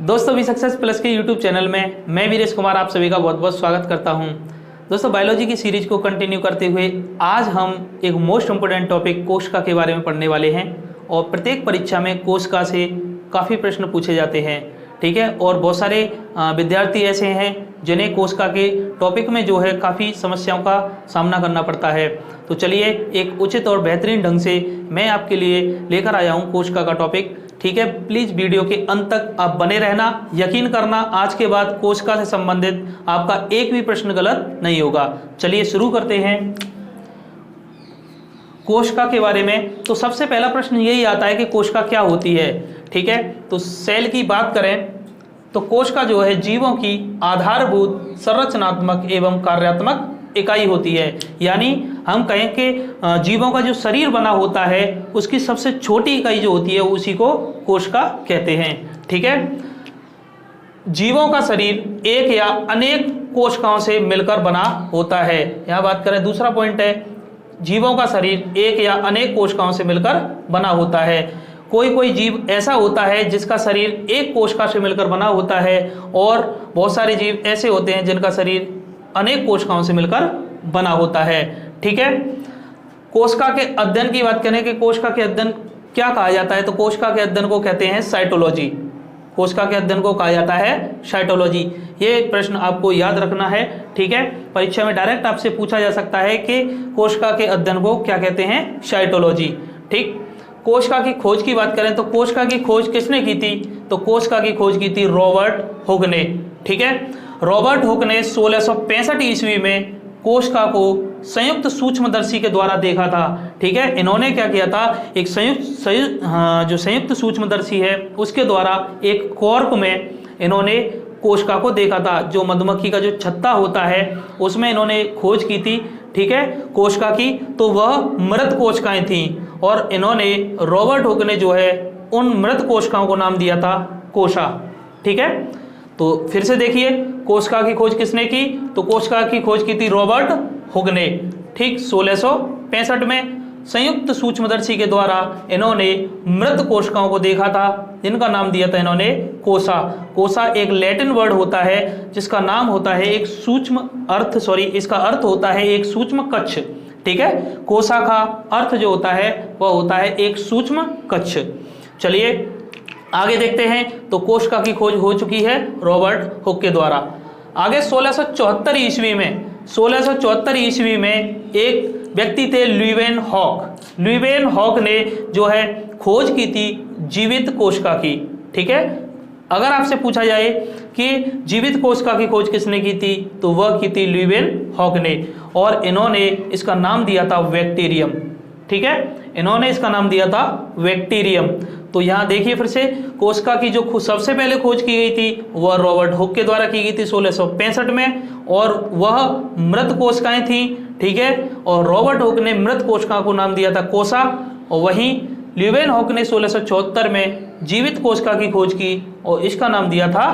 दोस्तों B success plus के YouTube channel में मैं वीरेश कुमार आप सभी का बहुत बहुत स्वागत करता हूं। दोस्तों बायोलॉजी की सीरीज को कंटिन्यू करते हुए आज हम एक मोस्ट इम्पोर्टेंट टॉपिक कोशिका के बारे में पढ़ने वाले हैं और प्रत्येक परीक्षा में कोशिका से काफ़ी प्रश्न पूछे जाते हैं, ठीक है। और बहुत सारे विद्यार्थी ऐसे हैं जिन्हें कोशिका के टॉपिक में जो है काफ़ी समस्याओं का सामना करना पड़ता है। तो चलिए एक उचित और बेहतरीन ढंग से मैं आपके लिए लेकर आया हूँ कोशिका का टॉपिक, ठीक है। प्लीज़ वीडियो के अंत तक आप बने रहना, यकीन करना आज के बाद कोशिका से संबंधित आपका एक भी प्रश्न गलत नहीं होगा। चलिए शुरू करते हैं कोशिका के बारे में। तो सबसे पहला प्रश्न यही आता है कि कोशिका क्या होती है, ठीक है। तो सेल की बात करें तो कोशिका जो है जीवों की आधारभूत संरचनात्मक एवं कार्यात्मक इकाई होती है। यानी हम कहें कि जीवों का जो शरीर बना होता है उसकी सबसे छोटी इकाई जो होती है उसी को कोशिका कहते हैं, ठीक है। जीवों का शरीर एक या अनेक कोशिकाओं से मिलकर बना होता है। यहाँ बात करें दूसरा पॉइंट है, जीवों का शरीर एक या अनेक कोशिकाओं से मिलकर बना होता है। कोई जीव ऐसा होता है जिसका शरीर एक कोशिका से मिलकर बना होता है और बहुत सारे जीव ऐसे होते हैं जिनका शरीर अनेक कोशिकाओं से मिलकर बना होता है, ठीक है। कोशिका के अध्ययन की बात करें कि कोशिका के अध्ययन क्या कहा जाता है, तो कोशिका के अध्ययन को कहते हैं साइटोलॉजी। कोशिका के अध्ययन को कहा जाता है साइटोलॉजी। ये प्रश्न आपको याद रखना है, ठीक है। परीक्षा में डायरेक्ट आपसे पूछा जा सकता है कि कोशिका के अध्ययन को क्या कहते हैं, साइटोलॉजी, ठीक। कोशिका की खोज की बात करें तो कोशिका की खोज किसने की थी, तो कोशिका की खोज की थी रॉबर्ट हुक ने, ठीक है। रॉबर्ट हुक ने 1665 ईस्वी में कोशिका को संयुक्त सूक्ष्मदर्शी के द्वारा देखा था, ठीक है। इन्होंने क्या किया था, एक जो संयुक्त सूक्ष्मदर्शी है उसके द्वारा एक कॉर्क में इन्होंने कोशिका को देखा था। जो मधुमक्खी का जो छत्ता होता है उसमें इन्होंने खोज की थी, ठीक है, कोशिका की। तो वह मृत कोशिकाएं थीं और इन्होंने रॉबर्ट हुक ने जो है उन मृत कोशिकाओं को नाम दिया था कोशा, ठीक है। तो फिर से देखिए कोशिका की खोज किसने की, तो कोशिका की खोज की थी रॉबर्ट हुक ने, ठीक। 1665 में संयुक्त सूक्ष्मदर्शी के द्वारा इन्होंने मृत कोशिकाओं को देखा था जिनका नाम दिया था इन्होंने कोसा। कोसा एक लैटिन वर्ड होता है जिसका नाम होता है एक सूक्ष्म इसका अर्थ होता है एक सूक्ष्म कक्ष, ठीक है। कोसा का अर्थ जो होता है वह होता है एक सूक्ष्म कक्ष। चलिए आगे देखते हैं। तो कोशिका की खोज हो चुकी है रॉबर्ट हुक के द्वारा। आगे 1674 ईस्वी में एक व्यक्ति थे ल्यूवेन हॉक ने जो है खोज की थी जीवित कोशिका की, ठीक है। अगर आपसे पूछा जाए कि जीवित कोशिका की खोज किसने की थी तो वह की थी ल्यूवेन हॉक ने और इन्होंने इसका नाम दिया था बैक्टीरियम, ठीक है। इन्होंने इसका नाम दिया था बैक्टीरियम। तो यहाँ देखिए फिर से कोशिका की जो सबसे पहले खोज की गई थी वह रॉबर्ट हुक के द्वारा की गई थी 1665 में और वह मृत कोशिकाएं थी, ठीक है। और रॉबर्ट हुक ने मृत कोशिका को नाम दिया था कोसा और वहीं ल्यूवेन हॉक ने 1674 में जीवित कोशिका की खोज की और इसका नाम दिया था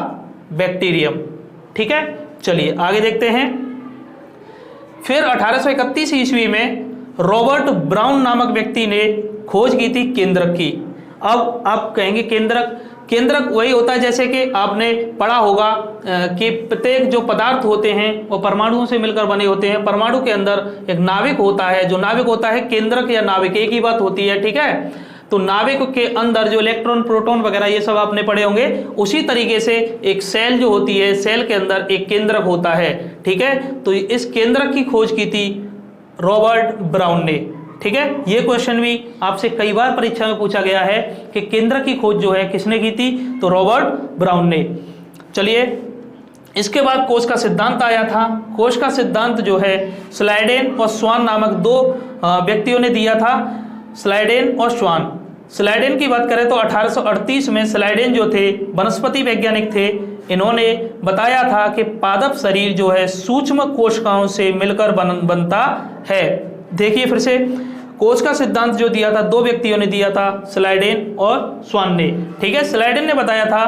बैक्टीरियम, ठीक है। चलिए आगे देखते हैं। फिर 1831 ईस्वी में रॉबर्ट ब्राउन नामक व्यक्ति ने खोज की थी केंद्रक की। अब आप कहेंगे केंद्रक वही होता है जैसे कि आपने पढ़ा होगा कि प्रत्येक जो पदार्थ होते हैं वो परमाणुओं से मिलकर बने होते हैं। परमाणु के अंदर एक नाविक होता है, जो नाविक होता है केंद्रक या नाविक एक ही बात होती है, ठीक है। तो नाविक के अंदर जो इलेक्ट्रॉन प्रोटॉन वगैरह ये सब आपने पढ़े होंगे, उसी तरीके से एक सेल जो होती है सेल के अंदर एक केंद्रक होता है, ठीक है। तो इस केंद्रक की खोज की थी रॉबर्ट ब्राउन ने, ठीक है। ये क्वेश्चन भी आपसे कई बार परीक्षा में पूछा गया है कि केंद्रक की खोज जो है किसने की थी, तो रॉबर्ट ब्राउन ने। चलिए इसके बाद कोश का सिद्धांत आया था। कोश का सिद्धांत जो है स्लाइडेन और स्वान नामक दो व्यक्तियों ने दिया था, स्लाइडेन और स्वान। स्लाइडेन की बात करें तो 1838 में स्लाइडेन जो थे वनस्पति वैज्ञानिक थे। इन्होंने बताया था कि पादप शरीर जो है सूक्ष्म कोशिकाओं से मिलकर बनता है। देखिए फिर से कोश का सिद्धांत जो दिया था दो व्यक्तियों ने दिया था, स्लाइडेन और स्वान ने, ठीक है। स्लाइडेन ने बताया था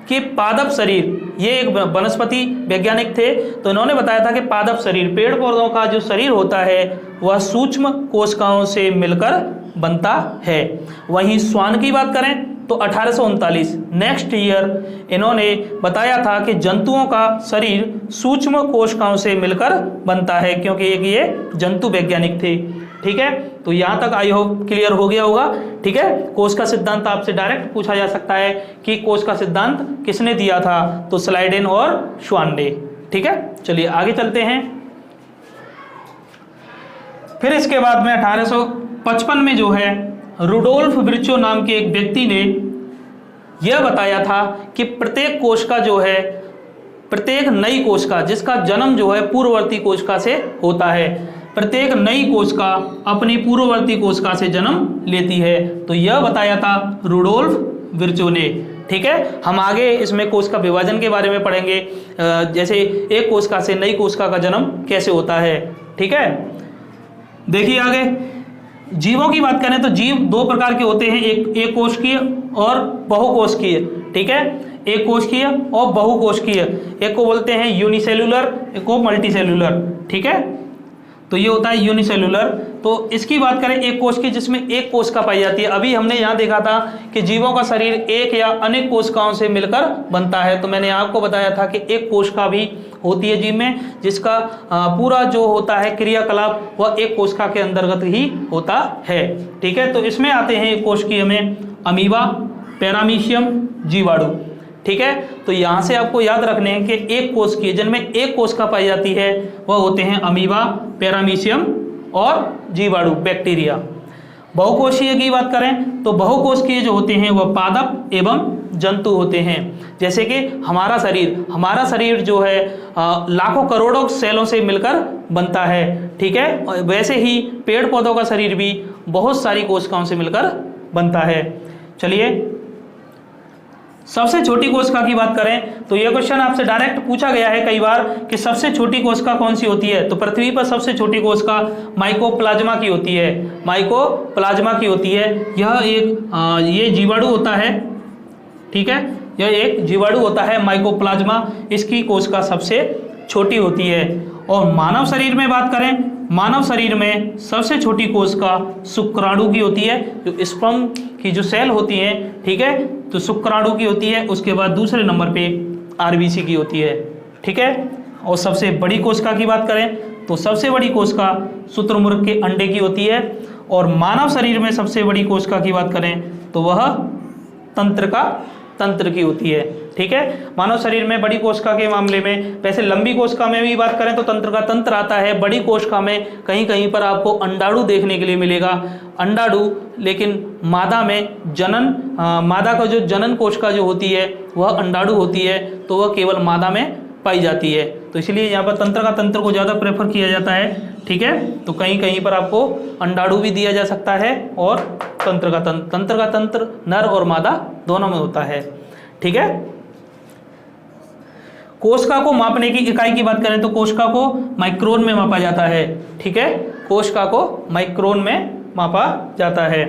कि पादप शरीर, ये एक वनस्पति वैज्ञानिक थे, तो इन्होंने बताया था कि पादप शरीर पेड़ पौधों का जो शरीर होता है वह सूक्ष्म कोशिकाओं से मिलकर बनता है। वहीं स्वान की बात करें तो 1839 नेक्स्ट ईयर इन्होंने बताया था कि जंतुओं का शरीर सूक्ष्म कोशिकाओं से मिलकर बनता है, क्योंकि एक ये जंतु वैज्ञानिक थे। ठीक है, तो यहां तक आई होप क्लियर हो गया होगा। ठीक है, कोश का सिद्धांत आपसे डायरेक्ट पूछा जा सकता है कि कोश का सिद्धांत किसने दिया था, तो स्लाइडेन और श्वानडे। ठीक है, चलिए आगे चलते हैं। फिर इसके बाद में 1855 में जो है रुडोल्फ विर्चो नाम के एक व्यक्ति ने यह बताया था कि प्रत्येक कोशिका जो है, प्रत्येक नई कोशिका जिसका जन्म जो है पूर्ववर्ती कोशिका से होता है, प्रत्येक नई कोशिका अपनी पूर्ववर्ती कोशिका से जन्म लेती है, तो यह बताया था रुडोल्फ विर्चो ने। ठीक है, हम आगे इसमें कोशिका विभाजन के बारे में पढ़ेंगे, जैसे एक कोशिका से नई कोशिका का जन्म कैसे होता है। ठीक है, देखिए आगे जीवों की बात करें तो जीव दो प्रकार के होते हैं, एक कोशिकीय और बहुकोशिकीय। ठीक है, एक कोशिकीय और बहुकोशिकीय, एक को बोलते हैं यूनिसेलुलर, एक को मल्टीसेलुलर। ठीक है, तो ये होता है यूनिसेलुलर। तो इसकी बात करें एक कोश की, जिसमें एक कोशिका पाई जाती है। अभी हमने यहाँ देखा था कि जीवों का शरीर एक या अनेक कोशिकाओं से मिलकर बनता है, तो मैंने आपको बताया था कि एक कोशिका भी होती है जीव में, जिसका पूरा जो होता है क्रियाकलाप वह एक कोशिका के अंतर्गत ही होता है। ठीक है, तो इसमें आते हैं एक कोशिकीय में अमीबा, पैरामीशियम, जीवाणु। ठीक है, तो यहाँ से आपको याद रखने हैं कि एक कोशिकीय जिनमें एक कोशिका पाई जाती है वह होते हैं अमीबा, पैरामीशियम और जीवाणु, बैक्टीरिया। बहुकोशीय की बात करें तो बहुकोशिकीय जो होते हैं वह पादप एवं जंतु होते हैं। जैसे कि हमारा शरीर जो है लाखों करोड़ों सेलों से मिलकर बनता है। ठीक है, वैसे ही पेड़ पौधों का शरीर भी बहुत सारी कोशिकाओं से मिलकर बनता है। चलिए सबसे छोटी कोशिका की बात करें तो यह क्वेश्चन आपसे डायरेक्ट पूछा गया है कई बार कि सबसे छोटी कोशिका कौन सी होती है, तो पृथ्वी पर सबसे छोटी कोशिका माइकोप्लाज्मा की होती है, माइकोप्लाज्मा की होती है। यह एक ये जीवाणु होता है। ठीक है, यह एक जीवाणु होता है माइकोप्लाज्मा, इसकी कोशिका सबसे छोटी होती है। और मानव शरीर में बात करें, मानव शरीर में सबसे छोटी कोशिका शुक्राणु की होती है, जो स्पर्म की जो सेल होती है। ठीक है, तो शुक्राणु की होती है, उसके बाद दूसरे नंबर पे आरबीसी की होती है। ठीक है, और सबसे बड़ी कोशिका की बात करें तो सबसे बड़ी कोशिका शुतुरमुर्ग के अंडे की होती है। और मानव शरीर में सबसे बड़ी कोशिका की बात करें तो वह तंत्र की होती है। ठीक है, मानव शरीर में बड़ी कोशिका के मामले में, वैसे लंबी कोशिका में भी बात करें तो तंत्र आता है। बड़ी कोशिका में कहीं कहीं पर आपको अंडाणु देखने के लिए मिलेगा, अंडाणु, लेकिन मादा में मादा का जो जनन कोशिका जो होती है वह अंडाणु होती है, तो वह केवल मादा में पाई जाती है। तो इसलिए यहाँ पर तंत्र को ज़्यादा प्रेफर किया जाता है। ठीक है, तो कहीं कहीं पर आपको अंडाणु भी दिया जा सकता है और तंत्र का तंत्र नर और मादा दोनों में होता है। ठीक है, कोशिका को मापने की इकाई की बात करें तो कोशिका को माइक्रोन में मापा जाता है। ठीक है, कोशिका को माइक्रोन में मापा जाता है।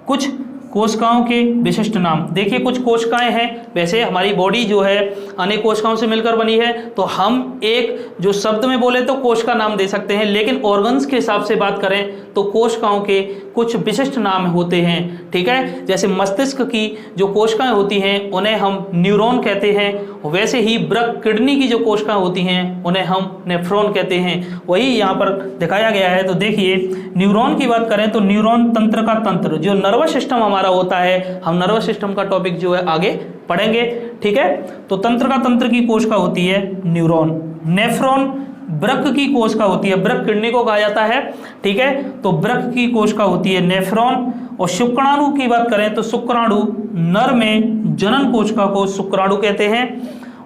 कुछ कोशिकाओं के विशिष्ट नाम देखिए, कुछ कोशिकाएं हैं, वैसे हमारी बॉडी जो है अनेक कोशिकाओं से मिलकर बनी है, तो हम एक जो शब्द में बोले तो कोशिका नाम दे सकते हैं, लेकिन ऑर्गन्स के हिसाब से बात करें तो कोशिकाओं के कुछ विशिष्ट नाम होते हैं। ठीक है, जैसे मस्तिष्क की जो कोशिकाएं होती हैं उन्हें हम न्यूरॉन कहते हैं, वैसे ही वृक्क किडनी की जो कोशिकाएं होती हैं उन्हें हम नेफ्रॉन कहते हैं। वही यहाँ पर दिखाया गया है। तो देखिए, न्यूरॉन की बात करें तो न्यूरॉन तंत्र का तंत्र, जो नर्वस सिस्टम हमारा होता है, हम नर्वस सिस्टम का टॉपिक जो है आगे पढ़ेंगे। ठीक है, तो तंत्र का तंत्र की कोशिका होती है न्यूरॉन। नेफ्रॉन वृक्क की कोशिका होती है, वृक्क किडनी को कहा जाता है। ठीक है, तो वृक्क की कोशिका होती है नेफ्रॉन। और शुक्राणु की बात करें तो शुक्राणु नर में जनन कोशिका को शुक्राणु कहते हैं।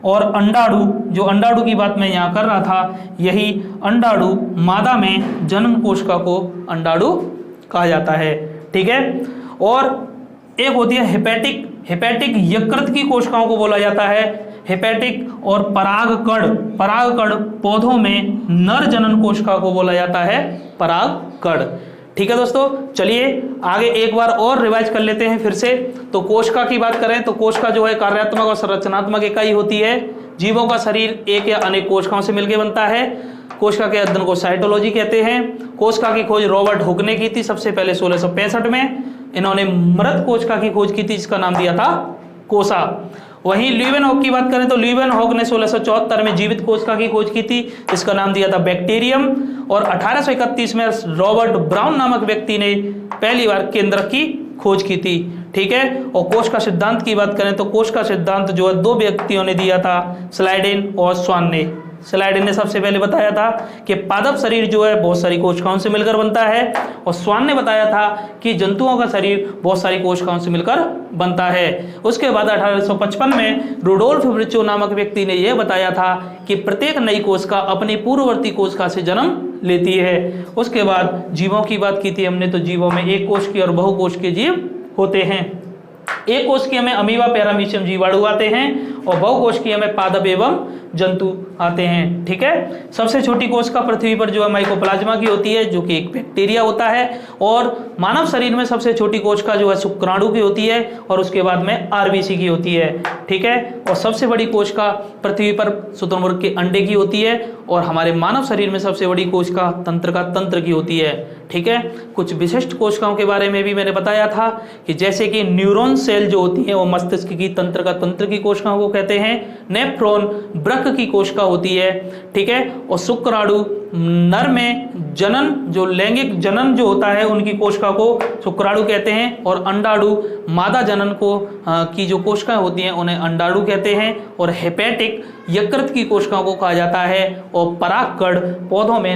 और अंडाणु, जो अंडाणु की बात मैं यहाँ कर रहा था, यही अंडाणु मादा में जनन कोशिका को अंडाणु कहा जाता है। ठीक है, और एक होती है हेपेटिक यकृत की कोशिकाओं को बोला जाता है हेपेटिक। और परागकण पौधों में नर जनन कोशिका को बोला जाता है परागकण। ठीक है दोस्तों, चलिए आगे एक बार और रिवाइज कर लेते हैं फिर से। तो कोशिका की बात करें तो कोशिका जो है कार्यात्मक और संरचनात्मक इकाई होती है। जीवों का शरीर एक या अनेक कोशिकाओं से मिलकर बनता है। कोशिका के अध्ययन को साइटोलॉजी कहते हैं। कोशिका की खोज रॉबर्ट हुक ने की थी सबसे पहले 1665 में। इन्होंने मृत कोशिका की खोज की थी, जिसका नाम दिया था कोसा। वहीं ल्यूवेनहॉक की बात करें तो ल्यूवेनहॉक ने 1674 में जीवित कोशिका की खोज की थी, इसका नाम दिया था बैक्टीरियम। और 1831 में रॉबर्ट ब्राउन नामक व्यक्ति ने पहली बार केंद्रक की खोज की थी, ठीक है। और कोश का सिद्धांत की बात करें तो कोश का सिद्धांत जो है 2 व्यक्तियों ने दिया था, स्लाइडेन और स्वान ने। स्लाइडेन ने सबसे पहले बताया था कि पादप शरीर जो है बहुत सारी कोशिकाओं से मिलकर बनता है, और स्वान ने बताया था कि जंतुओं का शरीर बहुत सारी कोशिकाओं से मिलकर बनता है। उसके बाद 1855 में रुडोल्फ विर्चो नामक व्यक्ति ने यह बताया था कि प्रत्येक नई कोशिका अपनी पूर्ववर्ती कोशिका से जन्म लेती है। उसके बाद जीवों की बात की थी हमने, तो जीवों में एक कोशिकीय और बहुकोशिकीय जीव होते हैं। एक कोशिकीय में अमीबा, पैरामीशियम, जीवाणु आते हैं, और बहुकोशिकीय में पादप एवं जंतु आते हैं, ठीक है। सबसे छोटी कोशिका पृथ्वी पर जो है माइकोप्लाज्मा की होती है, जो कि एक बैक्टीरिया होता है। और मानव शरीर में सबसे छोटी कोशिका जो है शुक्राणु की होती है, और उसके बाद में आरबीसी की होती है, ठीक है। और सबसे बड़ी कोशिका पृथ्वी पर शुतुरमुर्ग के अंडे की होती है, और हमारे मानव शरीर में सबसे बड़ी कोशिका तंत्र की होती है, ठीक है। कुछ विशिष्ट कोशिकाओं के बारे में भी मैंने बताया था कि जैसे कि न्यूरॉन सेल जो होती है वो मस्तिष्क की तंत्र की कोशिकाओं को कहते हैं। नेफ्रॉन वृक्क की कोशिका होती है, ठीक है। और शुक्राणु नर में जनन, जो लैंगिक जनन जो होता है उनकी कोशिका को शुक्राणु कहते हैं। और अंडाणु मादा जनन को की जो कोशिकाएं होती हैं उन्हें अंडाणु कहते हैं। और हेपेटिक यकृत की कोशिकाओं को कहा जाता है। और परागकण पौधों में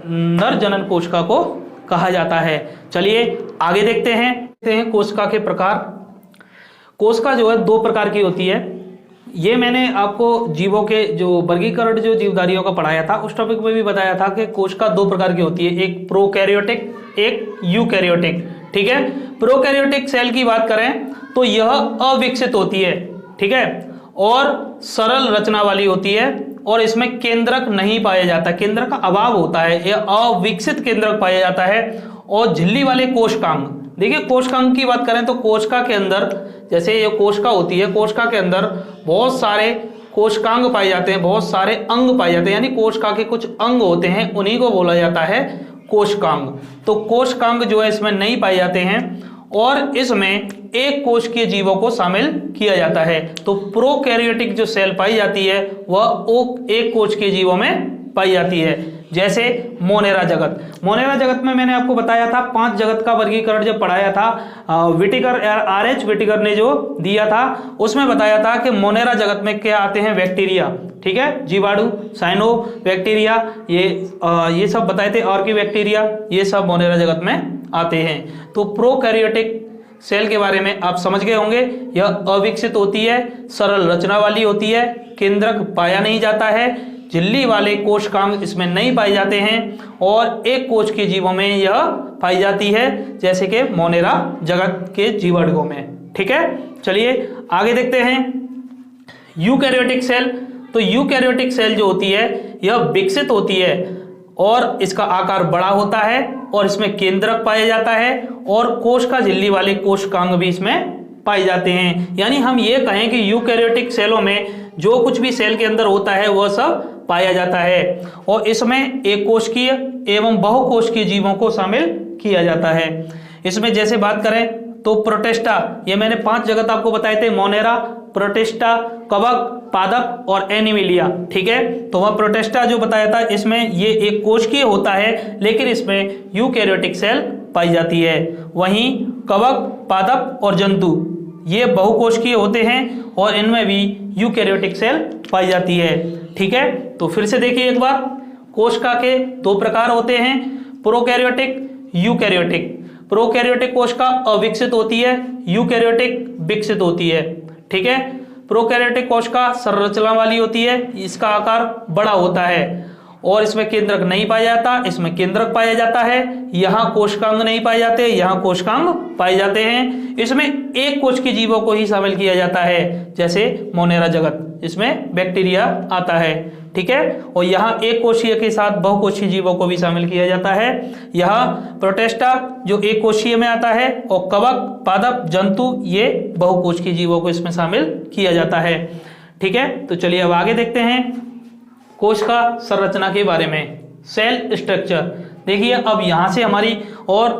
नर जनन कोशिका को कहा जाता है। चलिए आगे देखते हैं कोशिका के प्रकार। कोशिका जो है 2 प्रकार की होती है। ये मैंने आपको जीवों के जो वर्गीकरण जो जीवधारियों का पढ़ाया था उस टॉपिक में भी बताया था कि कोशिका 2 प्रकार की होती है, एक प्रोकैरियोटिक, एक यूकैरियोटिक, ठीक है। प्रोकैरियोटिक सेल की बात करें तो यह अविकसित होती है, ठीक है, और सरल रचना वाली होती है, और इसमें केंद्रक नहीं पाया जाता, केंद्रक का अभाव होता है, यह अविकसित केंद्रक पाया जाता है। और झिल्ली वाले कोशिकांग, देखिए कोशिकांग की बात करें तो कोशिका के अंदर, जैसे ये कोशिका होती है, कोशिका के अंदर बहुत सारे कोशिकांग पाए जाते हैं, बहुत सारे अंग पाए जाते हैं, यानी कोशिका के कुछ अंग होते हैं, उन्हीं को बोला जाता है कोशिकांग। तो कोशिकांग जो है इसमें नहीं पाए जाते हैं, और इसमें एक कोशिकीय जीवों को शामिल किया जाता है। तो प्रोकैरियोटिक जो सेल पाई जाती है वह एक कोशिकीय जीवों में पाई जाती है। जैसे मोनेरा जगत, मोनेरा जगत में मैंने आपको बताया था 5 जगत का वर्गीकरण जब पढ़ाया था, विटिकर आरएच विटिकर ने जो दिया था उसमें बताया था कि मोनेरा जगत में क्या आते हैं, बैक्टीरिया, ठीक है, जीवाणु, साइनो बैक्टीरिया, ये सब बताए थे, और की बैक्टीरिया, ये सब मोनेरा जगत में आते हैं। तो प्रोकैरियोटिक सेल के बारे में आप समझ गए होंगे। यह अविकसित होती है, सरल रचना वाली होती है, केंद्रक पाया नहीं जाता है, झिल्ली वाले कोशिकांग इसमें नहीं पाए जाते हैं, और एक कोश के जीवों में यह पाई जाती है, जैसे कि मोनेरा जगत के जीवाणुओं में, ठीक है। चलिए आगे देखते हैं यूकैरियोटिक सेल। तो यूकैरियोटिक सेल जो होती है यह विकसित होती है, और इसका आकार बड़ा होता है, और इसमें केंद्रक पाया जाता है, और कोश का झिल्ली वाले कोशिकांग भी इसमें पाए जाते हैं। यानी हम ये कहें कि यूकैरियोटिक सेलों में जो कुछ भी सेल के अंदर होता है वह सब पाया जाता है, और इसमें एक कोशिकीय एवं बहुकोशिकीय जीवों को शामिल किया जाता है। इसमें जैसे बात करें तो प्रोटेस्टा, ये मैंने 5 जगत आपको बताए थे, मोनेरा, प्रोटेस्टा, कवक, पादप और एनिमिलिया, ठीक है। तो वह प्रोटेस्टा जो बताया था इसमें ये एक कोशिकीय होता है, लेकिन इसमें यूकैरियोटिक सेल पाई जाती है। वहीं कवक, पादप और जंतु ये बहुकोशिकीय होते हैं, और इनमें भी यूकैरियोटिक सेल पाई जाती है, ठीक है। तो फिर से देखिए एक बार, कोशिका के 2 प्रकार होते हैं, प्रोकैरियोटिक, यूकैरियोटिक। प्रोकैरियोटिक कोशिका अविकसित होती है, यूकैरियोटिक विकसित होती है, ठीक है। प्रोकैरियोटिक कोशिका संरचना वाली होती है, इसका आकार बड़ा होता है, और इसमें केंद्रक नहीं पाया जाता, इसमें केंद्रक पाया जाता है। यहाँ कोशिकांग नहीं पाए जाते, यहाँ कोशिकांग पाए जाते हैं। इसमें एक कोश के जीवों को ही शामिल किया जाता है, जैसे मोनेरा जगत, इसमें बैक्टीरिया आता है, ठीक है। और यहाँ एक कोशीय के साथ बहुकोशीय जीवों को भी शामिल किया जाता है। यहाँ प्रोटेस्टा जो एक कोशीय में आता है, और कवक, पादप, जंतु ये बहुकोशीय जीवों को इसमें शामिल किया जाता है, ठीक है। तो चलिए अब आगे देखते हैं कोश का संरचना के बारे में। सेल स्ट्रक्चर, देखिए अब यहाँ से हमारी और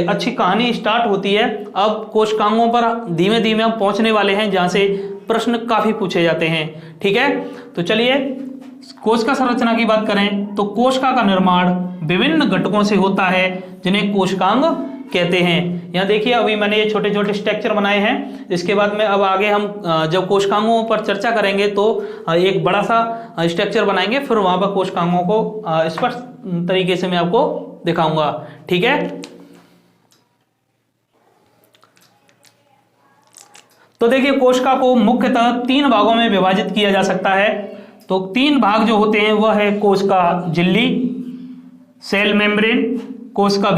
अच्छी कहानी स्टार्ट होती है। अब कोशिकांगों पर धीमे धीमे हम पहुंचने वाले हैं जहाँ से प्रश्न काफी पूछे जाते हैं। ठीक है, तो चलिए कोशिका संरचना की बात करें तो कोशिका का निर्माण विभिन्न घटकों से होता है जिन्हें कोशिकांग कहते हैं। यहाँ देखिए अभी मैंने ये छोटे छोटे स्ट्रक्चर बनाए हैं। इसके बाद में अब आगे हम जब कोशिकांगों पर चर्चा करेंगे तो एक बड़ा सा स्ट्रक्चर बनाएंगे, फिर वहां पर कोशिकांगों को स्पष्ट तरीके से मैं आपको दिखाऊंगा। ठीक है, तो देखिए कोशिका को मुख्यतः 3 भागों में विभाजित किया जा सकता है। तो 3 भाग जो होते हैं वह है कोशिका झिल्ली, सेल मेम्ब्रेन, कोशिका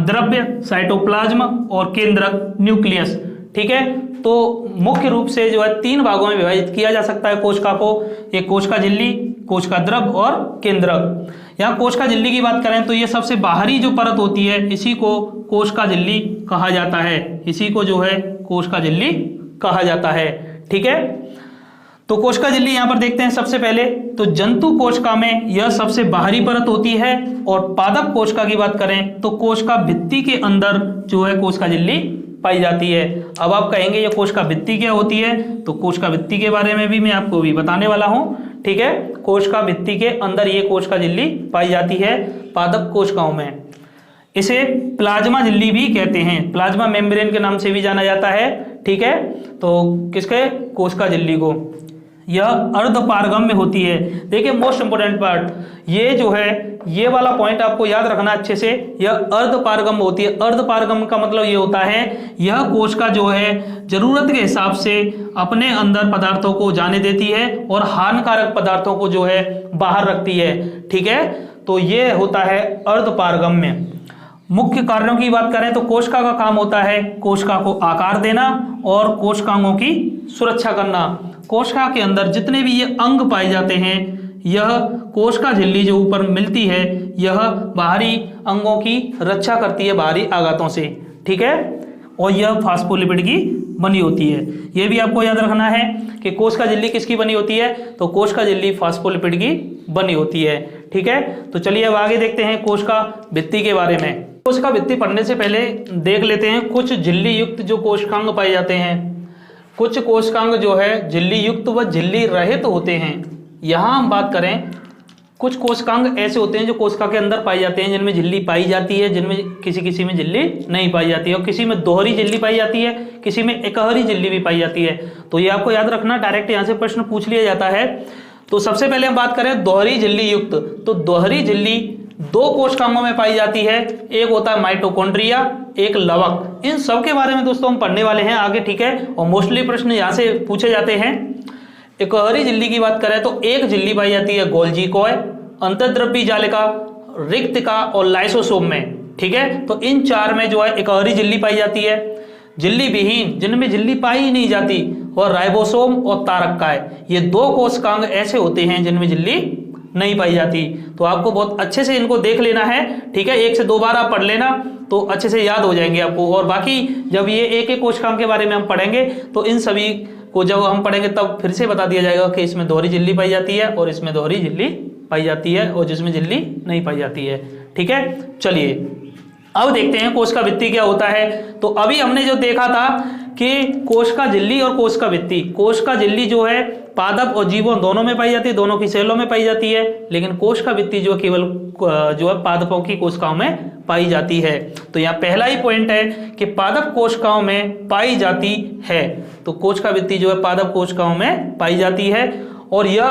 द्रव्य साइटोप्लाज्म और केंद्रक न्यूक्लियस। ठीक है, तो मुख्य रूप से जो है 3 भागों में विभाजित किया जा सकता है कोशिका को, एक कोशिका झिल्ली, कोशिका द्रव्य और केंद्रक। यहाँ कोशिका झिल्ली की बात करें तो ये सबसे बाहरी जो परत होती है इसी को कोशिका झिल्ली कहा जाता है, इसी को जो है कोशिका झिल्ली कहा जाता है। ठीक है, तो कोशिका झिल्ली यहां पर देखते हैं। सबसे पहले तो जंतु कोशिका में यह सबसे बाहरी परत होती है और पादप कोशिका की बात करें तो कोशिका भित्ति के अंदर जो है कोशिका झिल्ली पाई जाती है। अब आप कहेंगे ये कोशिका भित्ति क्या होती है, तो कोशिका भित्ति के बारे में भी मैं आपको भी बताने वाला हूं। ठीक है, कोशिका भित्ति के अंदर ये कोशिका झिल्ली पाई जाती है पादप कोशिकाओं में। इसे प्लाज्मा झिल्ली भी कहते हैं, प्लाज्मा मेम्ब्रेन के नाम से भी जाना जाता है। ठीक है, तो किसके, कोशिका झिल्ली को। यह अर्धपारगम्य होती है। देखिए मोस्ट इंपोर्टेंट पार्ट ये जो है, ये वाला पॉइंट आपको याद रखना अच्छे से, यह अर्धपारगम्य होती है। अर्धपारगम्य का मतलब ये होता है यह कोशिका जो है जरूरत के हिसाब से अपने अंदर पदार्थों को जाने देती है और हानिकारक पदार्थों को जो है बाहर रखती है। ठीक है, तो ये होता है अर्धपारगम्य। मुख्य कार्यों की बात करें तो कोशिका का काम होता है कोशिका को आकार देना और कोशिकांगों की सुरक्षा करना। कोशिका के अंदर जितने भी ये अंग पाए जाते हैं, यह कोशिका झिल्ली जो ऊपर मिलती है यह बाहरी अंगों की रक्षा करती है बाहरी आघातों से। ठीक है, और यह फास्फोलिपिड की बनी होती है। यह भी आपको याद रखना है कि कोशिका झिल्ली किसकी बनी होती है, तो कोशिका झिल्ली फास्फोलिपिड की बनी होती है। ठीक है, तो चलिए अब आगे देखते हैं कोशिका भित्ति के बारे में। कोशिका भित्ति पढ़ने से पहले देख लेते हैं कुछ झिल्ली युक्त जो कोशिकांग पाए जाते हैं। कुछ कोशिकांग जो है झिल्ली युक्त व झिल्ली रहित होते हैं। यहाँ हम बात करें कुछ कोशिकांग ऐसे होते हैं जो कोशिका के अंदर पाई जाते हैं जिनमें झिल्ली पाई जाती है, जिनमें किसी में झिल्ली नहीं पाई जाती है, और किसी में दोहरी झिल्ली पाई जाती है, किसी में एकहरी झिल्ली भी पाई जाती है। तो ये आपको याद रखना, डायरेक्ट यहाँ से प्रश्न पूछ लिया जाता है। तो सबसे पहले हम बात करें दोहरी झिल्ली युक्त, तो दोहरी झिल्ली 2 कोशिकांगों में पाई जाती है। एक होता है माइटोकॉन्ड्रिया, एक लवक। इन सब के बारे में दोस्तों हम पढ़ने वाले हैं आगे। ठीक है, और मोस्टली प्रश्न यहाँ से पूछे जाते हैं। एकहरी झिल्ली की बात करें तो एक झिल्ली पाई जाती है गोल्जी कॉय, अंतर्द्रव्यी जालिका, रिक्तिका और लाइसोसोम में। ठीक है, तो इन 4 में जो है एकहरी झिल्ली पाई जाती है। झिल्ली विहीन जिनमें झिल्ली पाई ही नहीं जाती और राइबोसोम और तारककाय, ये 2 कोशिकांग ऐसे होते हैं जिनमें झिल्ली नहीं पाई जाती। तो आपको बहुत अच्छे से इनको देख लेना है। ठीक है, 1 से 2 बार आप पढ़ लेना तो अच्छे से याद हो जाएंगे आपको। और बाकी जब ये एक कोशिकांग के बारे में हम पढ़ेंगे तो इन सभी को जब हम पढ़ेंगे तब फिर से बता दिया जाएगा कि इसमें दोहरी झिल्ली पाई जाती है और इसमें दोहरी झिल्ली पाई जाती है और जिसमें झिल्ली नहीं पाई जाती है। ठीक है, चलिए अब देखते हैं कोशिका भित्ति क्या होता है। तो अभी हमने जो देखा था कि कोशिका झिल्ली और कोशिका भित्ति, कोशिका झिल्ली जो है पादप और जीवों दोनों में पाई जाती है, दोनों की सेलों में पाई जाती है, लेकिन कोशिका भित्ति जो केवल जो है पादपों की कोशिकाओं में पाई जाती है। तो यहाँ पहला ही पॉइंट है कि पादप कोशिकाओं में पाई जाती है। तो कोशिका भित्ति जो है पादप कोशिकाओं में पाई जाती है और यह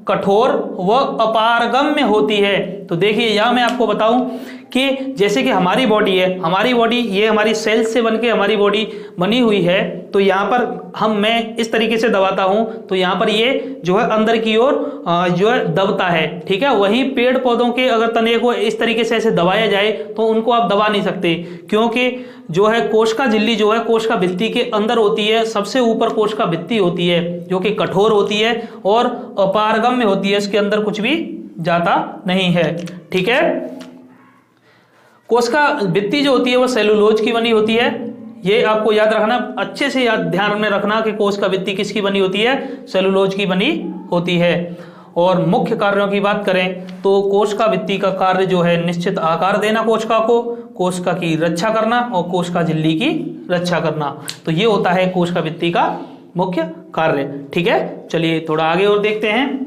कठोर व अपारगम्य होती है। तो देखिए यहाँ मैं आपको बताऊं कि जैसे कि हमारी बॉडी है, हमारी बॉडी ये हमारी सेल्स से बनके हमारी बॉडी बनी हुई है। तो यहाँ पर मैं इस तरीके से दबाता हूं तो यहाँ पर ये जो है अंदर की ओर जो है दबता है। ठीक है, वहीं पेड़ पौधों के अगर तने को इस तरीके से ऐसे दबाया जाए तो उनको आप दबा नहीं सकते, क्योंकि जो है कोशिका झिल्ली जो है कोशिका भित्ति के अंदर होती है। सबसे ऊपर कोशिका भित्ति होती है जो कि कठोर होती है और अपारगम्य होती है, इसके अंदर कुछ भी जाता नहीं है। ठीक है, कोशिका भित्ति जो होती है वो सेलुलोज की बनी होती है। ये आपको याद रखना, अच्छे से याद ध्यान में रखना कि कोशिका भित्ति किसकी बनी होती है, सेलुलोज की बनी होती है। और मुख्य कार्यों की बात करें तो कोशिका भित्ति का कार्य जो है निश्चित आकार देना कोशिका को, कोशिका की रक्षा करना और कोशिका झिल्ली की रक्षा करना। तो ये होता है कोशिका भित्ति का मुख्य कार्य। ठीक है, चलिए थोड़ा आगे और देखते हैं।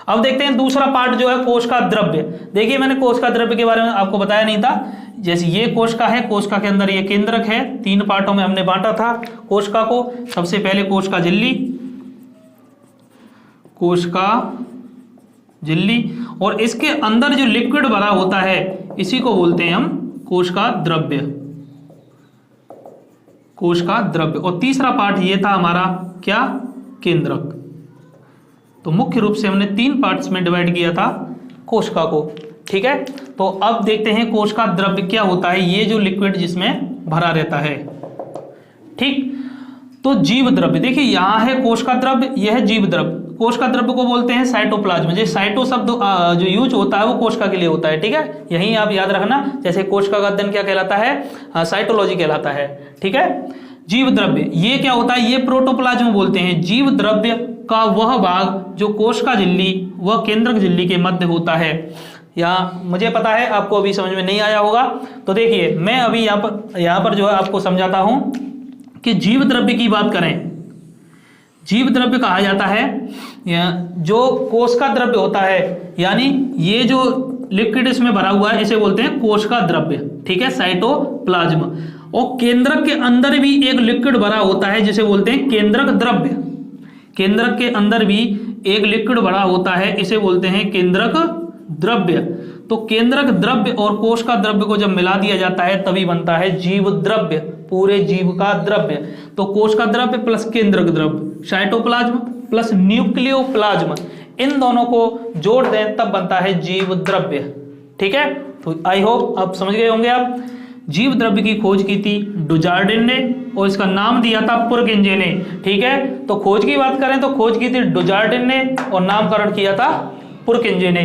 अब देखते हैं दूसरा पार्ट जो है कोशिका द्रव्य। देखिए मैंने कोशिका द्रव्य के बारे में आपको बताया नहीं था। जैसे ये कोशिका है, कोशिका के अंदर ये केंद्रक है, 3 पार्टों में हमने बांटा था कोशिका को। सबसे पहले कोशिका झिल्ली, कोशिका झिल्ली, और इसके अंदर जो लिक्विड भरा होता है इसी को बोलते हैं हम कोशिका द्रव्य, कोशिका द्रव्य। और तीसरा पार्ट ये था हमारा क्या, केंद्रक। तो मुख्य रूप से हमने 3 पार्ट्स में डिवाइड किया था कोशिका को। ठीक है, तो अब देखते हैं कोशिका द्रव्य क्या होता है, ये जो लिक्विड जिसमें भरा रहता है। ठीक, तो जीव द्रव्य, देखिए यहां है कोशिका द्रव्य, यह है जीव द्रव्य। कोशिका द्रव्य को बोलते हैं साइटोप्लाज्म। जो साइटो शब्द जो यूज होता है वो कोशिका के लिए होता है। ठीक है, यही आप याद रखना। जैसे कोशिका का अध्ययन क्या कहलाता है, साइटोलॉजी कहलाता है। ठीक है, जीव द्रव्य ये क्या होता है, ये प्रोटोप्लाज्म बोलते हैं। जीव द्रव्य का वह भाग जो कोशिका झिल्ली व केंद्रक झिल्ली के मध्य होता है। या मुझे पता है आपको अभी समझ में नहीं आया होगा, तो देखिए मैं अभी यहाँ पर जो है आपको समझाता हूं कि जीव द्रव्य की बात करें, जीव द्रव्य कहा जाता है जो कोशिका द्रव्य होता है, यानी ये जो लिक्विड इसमें भरा हुआ है इसे बोलते हैं कोशिका द्रव्य। ठीक है, साइटोप्लाज्म। और केंद्रक के अंदर भी एक लिक्विड भरा होता है जिसे बोलते हैं केंद्रक द्रव्य। केंद्रक के अंदर भी एक लिक्विड भरा होता है, इसे बोलते हैं केंद्रक द्रव्य। तो केंद्रक द्रव्य और कोशिका द्रव्य को जब मिला दिया जाता है तभी बनता है जीव द्रव्य, पूरे जीव का द्रव्य। तो कोशिका द्रव्य प्लस केंद्रक द्रव्य, साइटोप्लाज्म प्लस न्यूक्लियोप्लाज्म, इन दोनों को जोड़ दें तब बनता है जीव द्रव्य। ठीक है, तो आई होप आप समझ गए होंगे। आप जीव द्रव्य की खोज की थी डुजार्डिन ने और इसका नाम दिया था पुरकिंजे ने। ठीक है, तो खोज की बात करें तो खोज की थी डुजार्डिन ने और नामकरण किया था पुरकिंजे ने।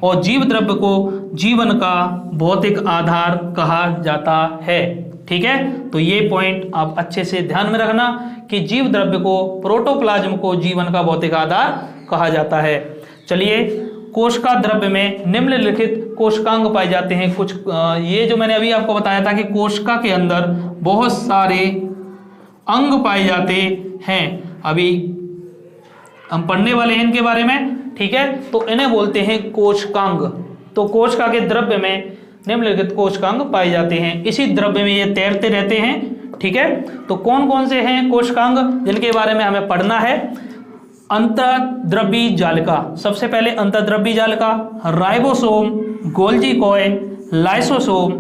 और जीव द्रव्य को जीवन का भौतिक आधार कहा जाता है। ठीक है, तो ये पॉइंट आप अच्छे से ध्यान में रखना कि जीव द्रव्य को, प्रोटोप्लाज्म को जीवन का भौतिक आधार कहा जाता है। चलिए, कोशिका द्रव्य में निम्नलिखित कोशिकांग पाए जाते हैं। कुछ ये जो मैंने अभी आपको बताया था कि कोशिका के अंदर बहुत सारे अंग पाए जाते हैं, अभी हम पढ़ने वाले हैं इनके बारे में। ठीक है, तो इन्हें बोलते हैं कोशिकांग। तो कोशिका के द्रव्य में निम्नलिखित कोशिकांग पाए जाते हैं। इसी द्रव्य में ये तैरते रहते हैं। ठीक है, तो कौन कौन से हैं कोशिकांग जिनके बारे में हमें पढ़ना है। अंतर्द्रव्यी जालिका, सबसे पहले अंतर्द्रव्यी जालिका, राइबोसोम, गोल्जी कॉय, लाइसोसोम,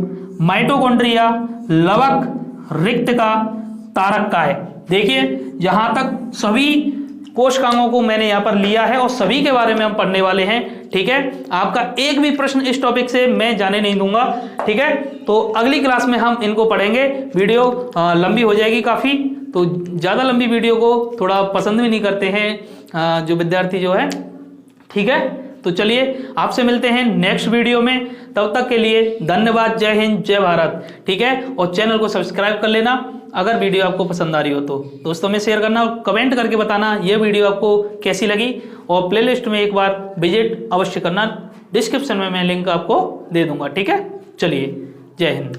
माइटोकॉन्ड्रिया, लवक, रिक्तिका, तारककाय। देखिए यहां तक सभी कोशिकांगों को मैंने यहाँ पर लिया है और सभी के बारे में हम पढ़ने वाले हैं। ठीक है, आपका एक भी प्रश्न इस टॉपिक से मैं जाने नहीं दूंगा। ठीक है, तो अगली क्लास में हम इनको पढ़ेंगे। वीडियो लंबी हो जाएगी काफ़ी, तो ज़्यादा लंबी वीडियो को थोड़ा पसंद भी नहीं करते हैं जो विद्यार्थी जो है। ठीक है, तो चलिए आपसे मिलते हैं नेक्स्ट वीडियो में। तब तक के लिए धन्यवाद। जय हिंद, जय भारत। ठीक है, और चैनल को सब्सक्राइब कर लेना अगर वीडियो आपको पसंद आ रही हो तो। दोस्तों में शेयर करना और कमेंट करके बताना ये वीडियो आपको कैसी लगी। और प्लेलिस्ट में एक बार विजिट अवश्य करना, डिस्क्रिप्शन में मैं लिंक आपको दे दूंगा। ठीक है, चलिए, जय हिंद।